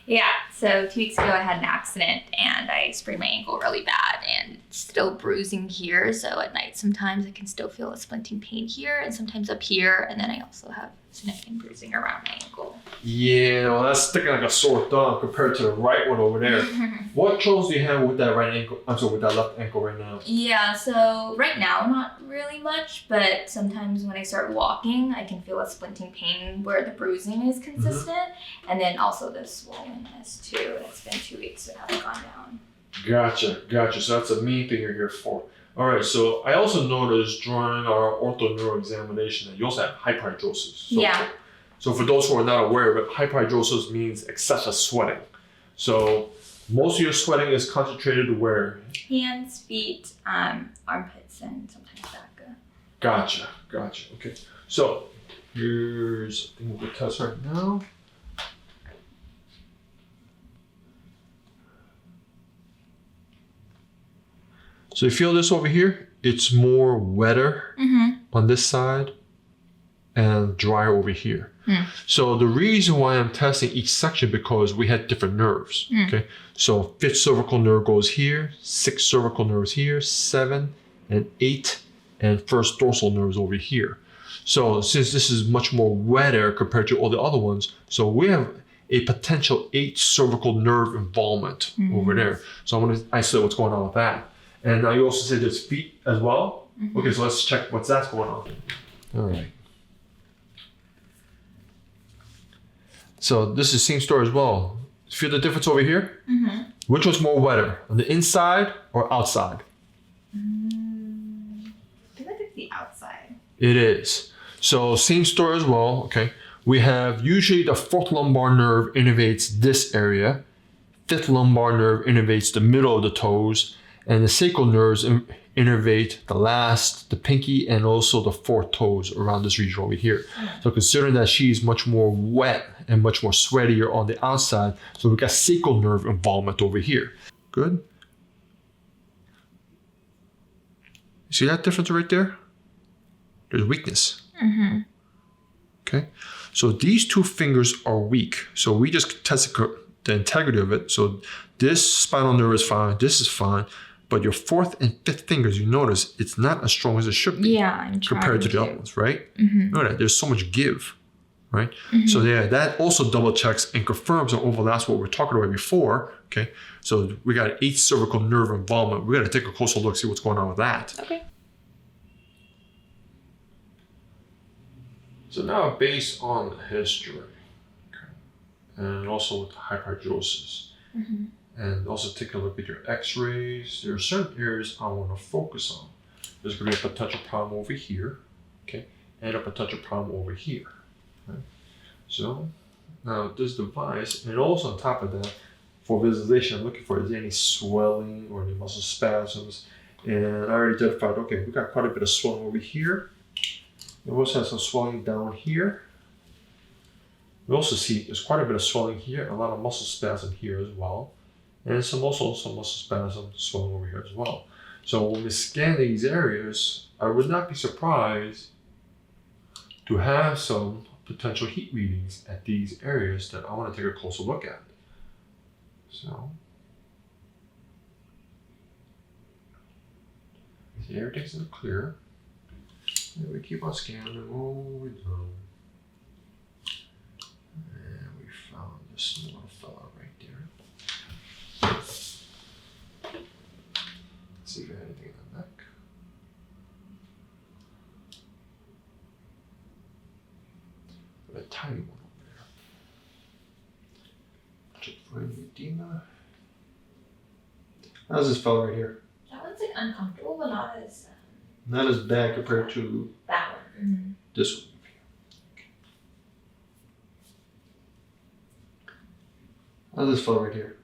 Yeah, so 2 weeks ago I had an accident and I sprained my ankle really bad and it's still bruising here. So at night sometimes I can still feel a splinting pain here and sometimes up here. And then I also have significant bruising around my ankle. Yeah, well, that's sticking like a sore thumb compared to the right one over there. What troubles do you have with that right ankle? I'm sorry, with that left ankle right now? Yeah, so right now not really much, but sometimes when I start walking, I can feel a splinting pain where the bruising is consistent, and then also the swollenness too. It's been 2 weeks that haven't gone down. Gotcha. So that's the main thing you're here for. All right, so I also noticed during our ortho-neuro examination that you also have hyperhidrosis. So for those who are not aware of it, hyperhidrosis means excessive sweating. So most of your sweating is concentrated where? Hands, feet, armpits, and sometimes back. Gotcha. Okay. So here's a thing we'll test right now. So you feel this over here? It's more wetter on this side and drier over here. So the reason why I'm testing each section because we had different nerves. Okay. So 5th cervical nerve goes here, 6th cervical nerves here, 7 and 8, and 1st dorsal nerves over here. So since this is much more wetter compared to all the other ones, so we have a potential 8 cervical nerve involvement over there. So I'm going to isolate what's going on with that. And now you also said there's feet as well. Okay, so let's check what's that's going on. All right. So this is the same story as well. Feel the difference over here? Which one's more wetter, on the inside or outside? I feel like it's the outside. It is. So same story as well, okay? We have usually the 4th lumbar nerve innervates this area, 5th lumbar nerve innervates the middle of the toes, and the sacral nerves innervate the pinky, and also the 4th toes around this region over here. So considering that she's much more wet and much more sweatier on the outside, so we got sacral nerve involvement over here. Good. See that difference right there? There's weakness. Okay. So these 2 fingers are weak. So we just tested the integrity of it. So this spinal nerve is fine. This is fine. But your 4th and 5th fingers, you notice it's not as strong as it should be. Yeah, I'm trying compared to the other ones, right? Look at that. There's so much give, right? So yeah, that also double checks and confirms and overlaps what we were talking about before. Okay. So we got 8 cervical nerve involvement. We got to take a closer look, see what's going on with that. Okay. So now based on the history, okay, and also with the hyperhidrosis, and also take a look at your x-rays, there are certain areas I want to focus on. There's going to be a potential problem over here, okay, and a potential problem over here. Okay? So now this device, and also on top of that, for visualization, I'm looking for is there any swelling or any muscle spasms. And I already identified, okay, we got quite a bit of swelling over here. We also have some swelling down here. We also see there's quite a bit of swelling here, and a lot of muscle spasm here as well. And also some muscle spasm swelling over here as well. So when we scan these areas, I would not be surprised to have some potential heat readings at these areas that I want to take a closer look at. So, see, everything's in the clear. And we keep on scanning all the way down. And we found this little fella right there. Let's see if we have anything in the neck. A tiny one over there. Check for any edema. How's this fella right here? That one's like uncomfortable, but not as bad compared to that one. This one. Okay. How's this fella right here?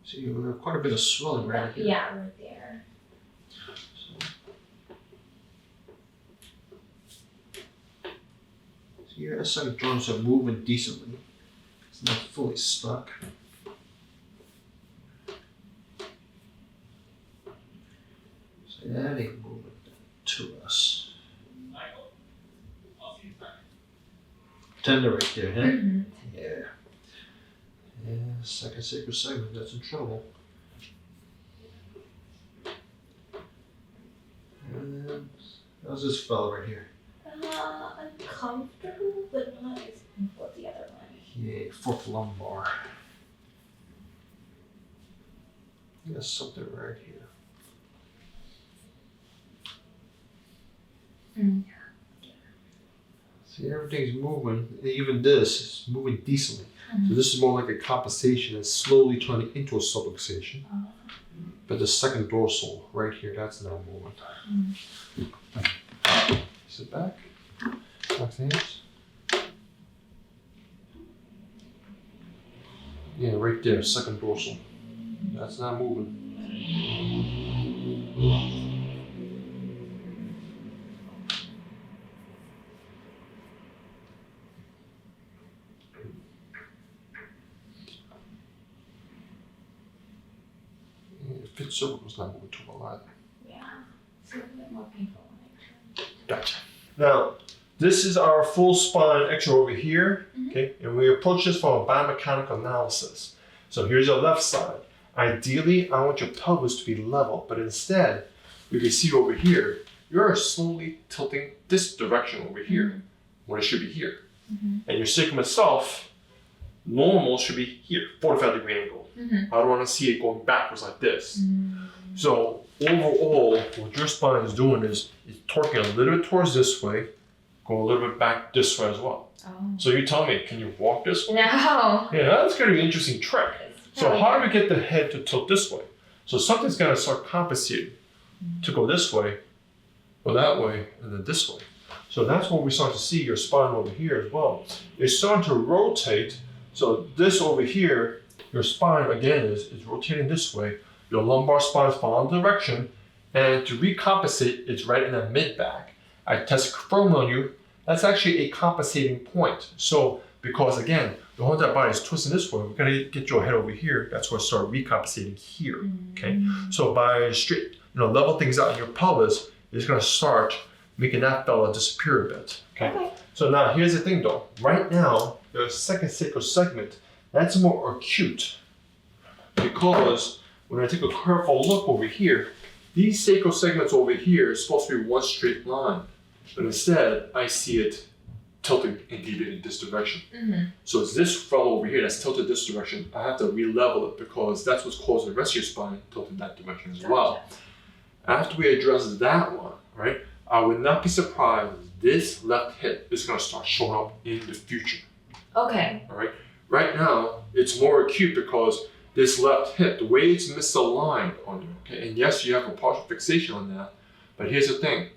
See, you have quite a bit of swelling right here. Yeah, right there. So your SI joints are moving decently. It's not fully stuck. So that ain't moving to us. Tender right there, huh? Yeah. The second sacral segment that's in trouble. And how's this fella right here? Uncomfortable, but not as painful as the other one. Yeah, fourth lumbar. There's something right here. See, everything's moving. Even this is moving decently. So this is more like a compensation that's slowly turning into a subluxation. But the second dorsal right here, that's not moving. Sit back. Relax the hands. Yeah, right there, second dorsal. That's not moving. Fifth cervical's not moving too well either. Yeah, it's a little bit more painful when I turn. Gotcha. Now, this is our full spine X-ray over here, okay? And we approach this from a biomechanical analysis. So here's your left side. Ideally, I want your pelvis to be level, but instead, we can see over here, you're slowly tilting this direction over here, when it should be here. And your sacrum itself, normal should be here, 45-degree angle. I don't want to see it going backwards like this. So overall, what your spine is doing is it's torquing a little bit towards this way, going a little bit back this way as well. So you tell me, can you walk this way? No. Yeah, that's going to be an interesting trick. So how do we get the head to tilt this way? So something's going to start compensating to go this way, or that way, and then this way. So that's when we start to see your spine over here as well. It's starting to rotate. So this over here, your spine again is rotating this way. Your lumbar spine is following the direction, and to recompensate, it's right in the mid back. I test firmly on you. That's actually a compensating point. So because again, the whole entire body is twisting this way, we're gonna get your head over here. That's where I start recompensating here. Okay. So by straight, level things out in your pelvis, it's gonna start making that fella disappear a bit. Okay. So now here's the thing though. Right now, the second sacral segment, that's more acute because when I take a careful look over here, these sacral segments over here is supposed to be one straight line, but instead I see it tilting and deviating this direction. So it's this fellow over here that's tilted this direction. I have to re-level it because that's what's causing the rest of your spine tilting that direction as well. After we address that one, right, I would not be surprised if this left hip is going to start showing up in the future. Okay. All right. Right now, it's more acute because this left hip, the way it's misaligned on you, okay, and yes, you have a partial fixation on that, but here's the thing,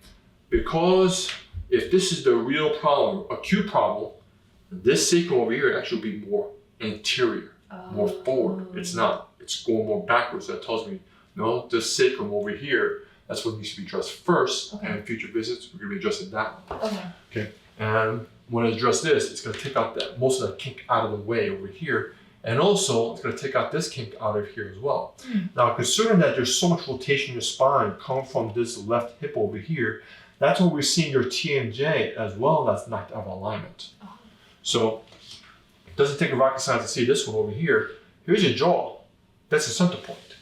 because if this is the real problem, acute problem, this sacrum over here actually will be more anterior, more forward. It's not. It's going more backwards. That tells me, no, this sacrum over here, that's what needs to be addressed first, and in future visits, we're going to be addressing that one. Okay. And when I address this, it's going to take out that most of that kink out of the way over here. And also, it's going to take out this kink out of here as well. Now, considering that there's so much rotation in your spine coming from this left hip over here, that's when we're seeing your TMJ as well that's knocked out of alignment. So, it doesn't take a rocket science to see this one over here. Here's your jaw. That's the center point.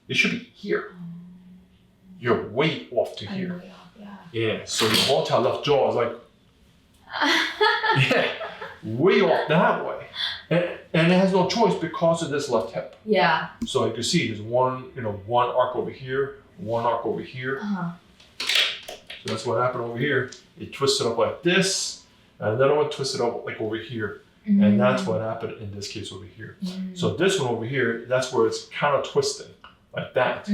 It should be here. You're way off to here. Way off, yeah, so your whole entire left jaw is like, way off that way. And it has no choice because of this left hip. Yeah. So you can see there's one arc over here, one arc over here. So that's what happened over here. It twisted up like this, and another one twisted up like over here. And that's what happened in this case over here. So this one over here, that's where it's kind of twisting, like that.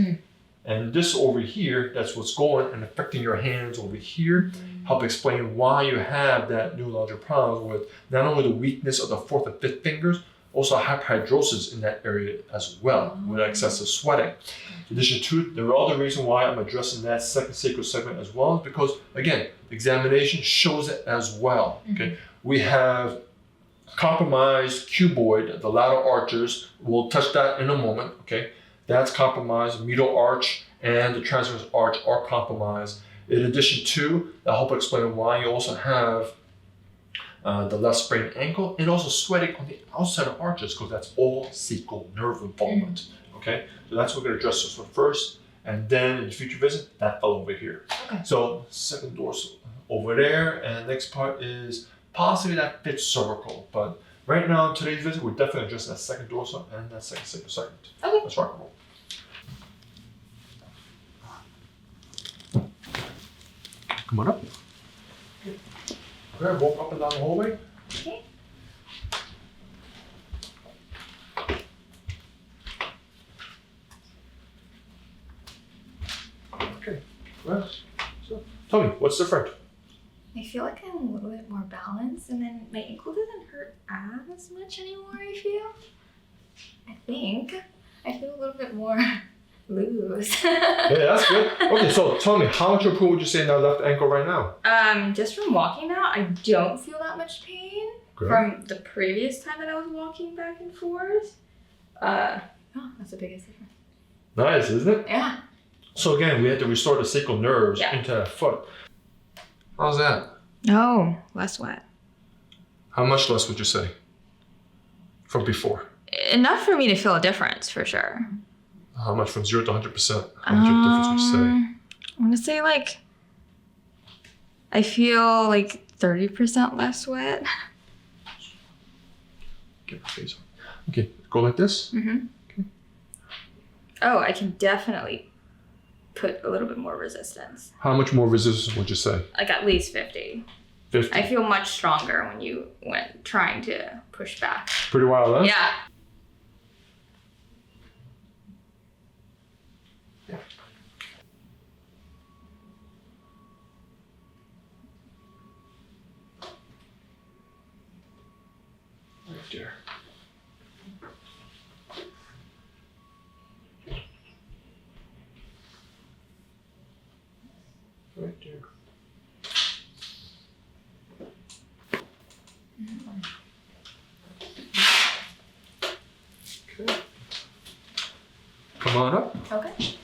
And this over here, that's what's going and affecting your hands over here. Help explain why you have that neurological problem with not only the weakness of the fourth and fifth fingers, also hyperhidrosis in that area as well, with excessive sweating. In addition to, the other reason why I'm addressing that second sacral segment as well is because, again, examination shows it as well. Okay, we have compromised cuboid, the lateral arches. We'll touch that in a moment. Okay, that's compromised. Medial arch and the transverse arch are compromised. In addition to, that help explain why you also have the left sprained ankle, and also sweating on the outside of arches because that's all sacral nerve involvement. Okay, so that's what we're going to address this one first, and then in the future visit, that fell over here. Okay. So second dorsal over there, and the next part is possibly that fifth cervical, but right now in today's visit, we're definitely addressing that second dorsal and that second sacral segment. Okay. Let's rock and roll. Come on up. Okay, walk up and down the hallway. Okay. Okay, well, so tell me, what's different? I feel like I'm a little bit more balanced, and then my ankle doesn't hurt as much anymore, I feel. I think. I feel a little bit more loose. Yeah, that's good. Okay, so tell me, how much improvement would you say in that left ankle right now? Just from walking now, I don't feel that much pain. Good. From the previous time that I was walking back and forth. Oh, that's the biggest difference. Nice, isn't it? Yeah. So again, we had to restore the sacral nerves Yeah. into that foot. How's that? Oh, less wet. How much less would you say from before? Enough for me to feel a difference, for sure. How much from 0 to 100%? How much of a difference would you say? I want to say like, I feel like 30% less wet. Get my face on. Okay, go like this. Mm-hmm. Okay. Oh, I can definitely put a little bit more resistance. How much more resistance would you say? Like at least 50. 50. I feel much stronger when trying to push back. Pretty wild, huh? Yeah. Right there. Right there. Okay. Come on up. Okay.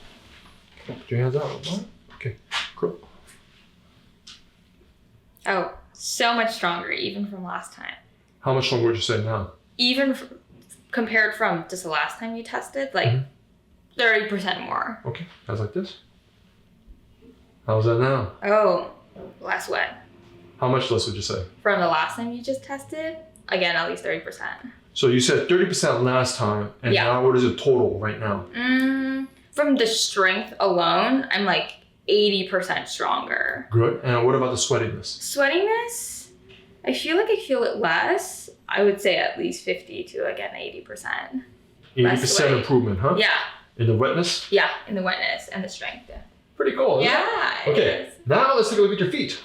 Put your hands out. Right? Okay. Cool. Oh, so much stronger even from last time. How much longer would you say now? Even compared from just the last time you tested, like 30% more. Okay. How's like this? How's that now? Oh, less wet. How much less would you say? From the last time you just tested, again, at least 30%. So you said 30% last time, and Yeah. now what is the total right now? From the strength alone, I'm like 80% stronger. Good. And what about the sweatiness? Sweatiness, I feel it less. I would say at least 50 to, again, 80%. 80% improvement, huh? Yeah. In the wetness? Yeah, in the wetness and the strength. Pretty cool. Isn't Yeah, it? it Okay. is. Now let's take a look at your feet.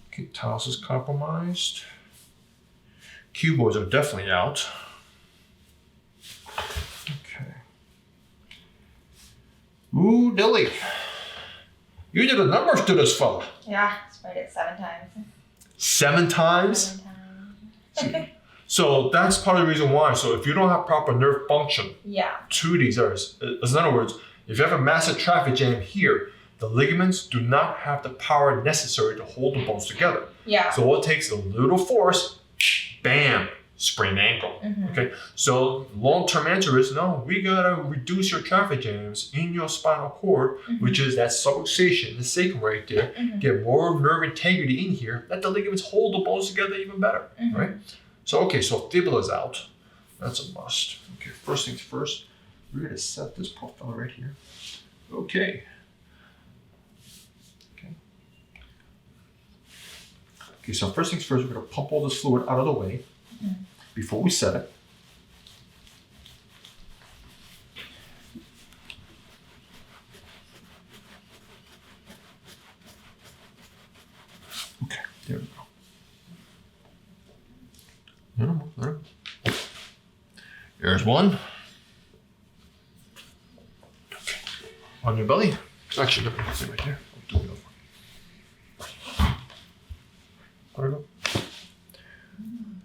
Okay, tiles is compromised. Cuboids are definitely out. Okay. Ooh, Dilly. You did the numbers to this fella. Yeah, sprayed it 7 times. 7 times? 7 times. So that's part of the reason why. So if you don't have proper nerve function Yeah. to these areas, in other words, if you have a massive traffic jam here, the ligaments do not have the power necessary to hold the bones together. Yeah. So all it takes is a little force, bam, sprained ankle. Okay, so long-term answer is no, we gotta reduce your traffic jams in your spinal cord, which is that subluxation, the sacrum right there, get more nerve integrity in here, let the ligaments hold the bones together even better, right? So, okay, so fibula's out. That's a must. Okay, first things first, we're gonna set this profile right here. Okay. Okay, so first things first, we're gonna pump all this fluid out of the way before we set it. Okay, there we go. No, no. There's one. Okay. On your belly. Actually, look at it right there. I'll do it over. There we go.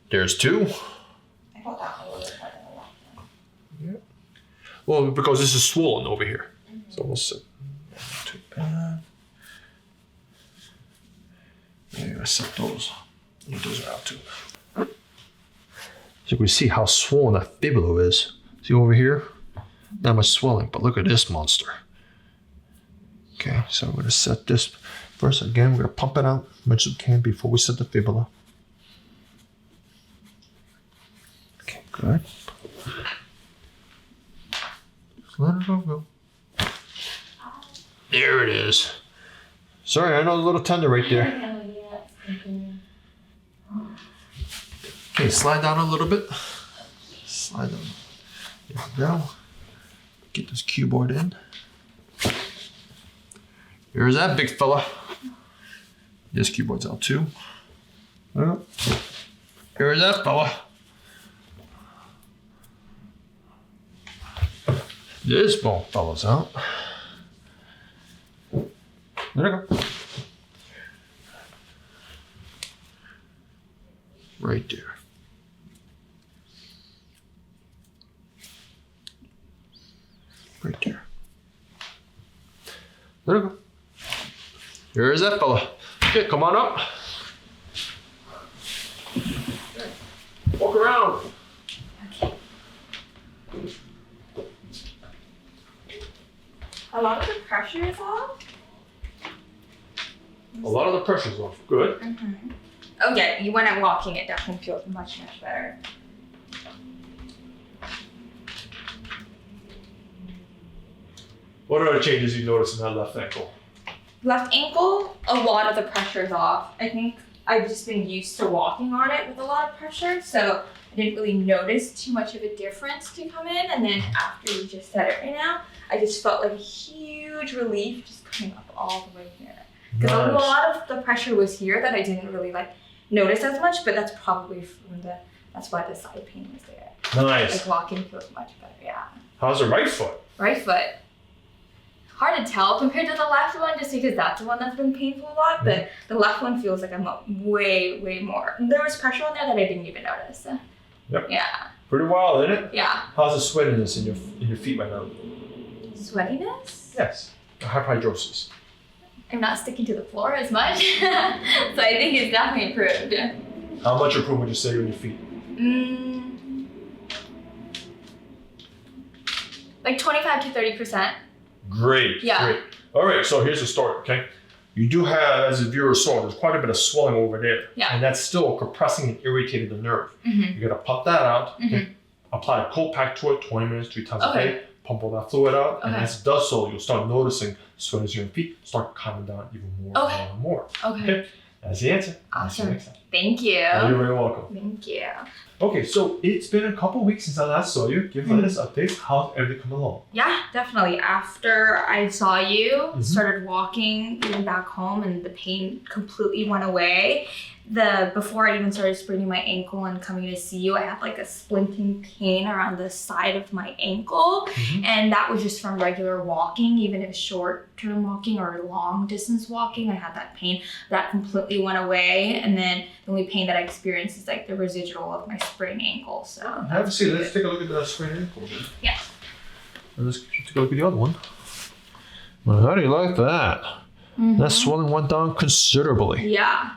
There's 2. I thought that one was more than a lot. Yeah. Well, because this is swollen over here. So we'll set. Not too bad. Maybe I set those Those are out too. So you can see how swollen that fibula is. See over here? Not much swelling, but look at this monster. Okay, so I'm going to set this first. Again, we're going to pump it out as much as we can before we set the fibula. Okay, good. Just let it go. There it is. Sorry, I know it's a little tender right there. Okay, slide down a little bit. Slide down. There we go. Get this cue board in. Here's that big fella. This cue board's out too. Here's that fella. This bone fella's out. There we go. Right there. Right there. There we go. Here's that fella. Okay, come on up. Walk around. Okay. A lot of the pressure is off. A lot of the pressure's off. Good. Mm-hmm. Oh yeah, when I'm walking, it definitely feels much better. What are the changes you notice in that left ankle? Left ankle, a lot of the pressure is off. I think I've just been used to walking on it with a lot of pressure, so I didn't really notice too much of a difference to come in. And then after you just said it right now, I just felt like a huge relief just coming up all the way here. Because a lot of the pressure was here that I didn't really notice as much, but that's probably that's why the side pain was there. Nice. Like walking feels much better, yeah. How's the right foot? Right foot. Hard to tell compared to the left one, just because that's the one that's been painful a lot, but the left one feels like I'm up way, way more. There was pressure on there that I didn't even notice. Yep. Yeah. Pretty wild, isn't it? Yeah. How's the sweatiness in your feet right now? Sweatiness? Yes. Hyperhidrosis. I'm not sticking to the floor as much, so I think it's definitely improved. How much improvement would you say on your feet? Like 25 to 30%. Great. Yeah. Great. All right, so here's the story, okay? You do have, as the viewer saw, there's quite a bit of swelling over there. Yeah. And that's still compressing and irritating the nerve. Mm-hmm. You gotta pump that out. Mm-hmm. Okay? Apply a cold pack to it 20 minutes, 3 times Okay. a day. Pump all that fluid out. And Okay. as it does so, you'll start noticing sweat in your feet start calming down even more Okay. and more. Okay. That's the answer. I'll see you Awesome. next time. Thank you. You're very welcome. Thank you. Okay, so it's been a couple weeks since I last saw you. Give us updates. How's everything coming along? Yeah, definitely. After I saw you, started walking even back home, and the pain completely went away. Before I even started spraining my ankle and coming to see you, I had like a splinting pain around the side of my ankle, and that was just from regular walking, even if short-term walking or long distance walking. I had that pain. That completely went away, and then the only pain that I experienced is like the residual of my sprained ankle. So Have a seat. Let's take a look at the sprained ankle. yeah. And let's take a look at the other one. Well, how do you like that? That swelling went down considerably. Yeah.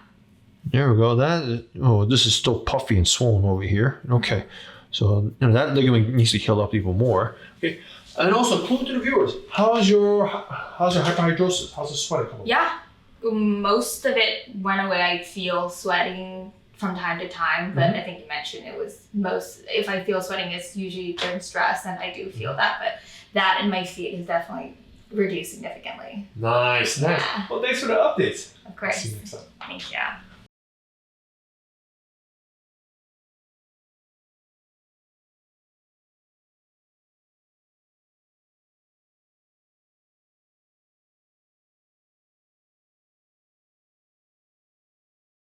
There we go. This is still puffy and swollen over here. Okay, so that ligament needs to heal up even more. Okay, and also clue to the viewers: how's your hyperhidrosis? How's the sweating coming? Yeah, most of it went away. I feel sweating from time to time, but I think you mentioned it was if I feel sweating, it's usually during stress, and I do feel that. But that in my feet is definitely reduced significantly. Nice. Yeah. Well, thanks for the updates. Of course. See you next time. Thank you.